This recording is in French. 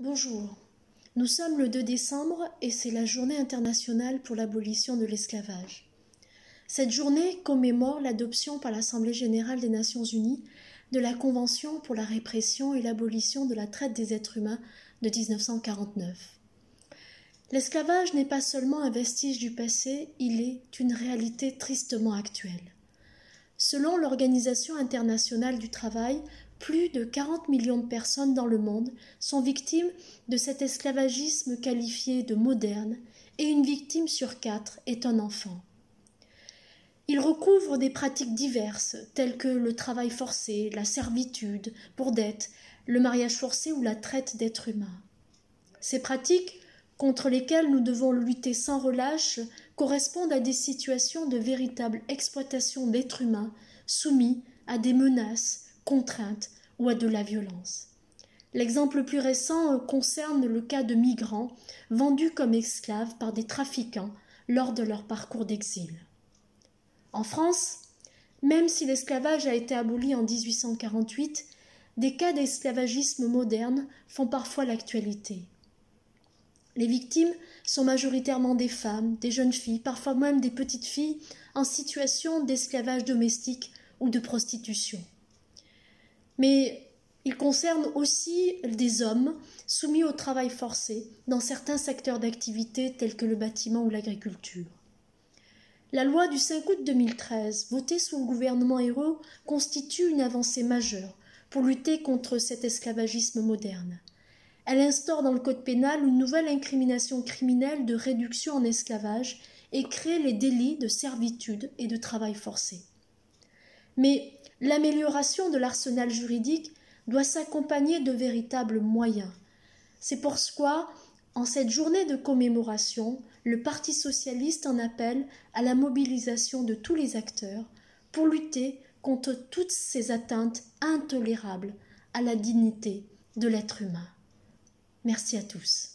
Bonjour, nous sommes le 2 décembre et c'est la journée internationale pour l'abolition de l'esclavage. Cette journée commémore l'adoption par l'Assemblée générale des Nations unies de la Convention pour la répression et l'abolition de la traite des êtres humains de 1949. L'esclavage n'est pas seulement un vestige du passé, il est une réalité tristement actuelle. Selon l'Organisation internationale du travail, plus de 40 millions de personnes dans le monde sont victimes de cet esclavagisme qualifié de moderne et une victime sur 4 est un enfant. Il recouvre des pratiques diverses telles que le travail forcé, la servitude pour dette, le mariage forcé ou la traite d'êtres humains. Ces pratiques, contre lesquelles nous devons lutter sans relâche, correspondent à des situations de véritable exploitation d'êtres humains soumis à des menaces, contraintes ou à de la violence. L'exemple le plus récent concerne le cas de migrants vendus comme esclaves par des trafiquants lors de leur parcours d'exil. En France, même si l'esclavage a été aboli en 1848, des cas d'esclavagisme moderne font parfois l'actualité. Les victimes sont majoritairement des femmes, des jeunes filles, parfois même des petites filles en situation d'esclavage domestique ou de prostitution. Mais il concerne aussi des hommes soumis au travail forcé dans certains secteurs d'activité tels que le bâtiment ou l'agriculture. La loi du 5 août 2013, votée sous le gouvernement Ayrault, constitue une avancée majeure pour lutter contre cet esclavagisme moderne. Elle instaure dans le code pénal une nouvelle incrimination criminelle de réduction en esclavage et crée les délits de servitude et de travail forcé. Mais l'amélioration de l'arsenal juridique doit s'accompagner de véritables moyens. C'est pourquoi, en cette journée de commémoration, le Parti socialiste en appelle à la mobilisation de tous les acteurs pour lutter contre toutes ces atteintes intolérables à la dignité de l'être humain. Merci à tous.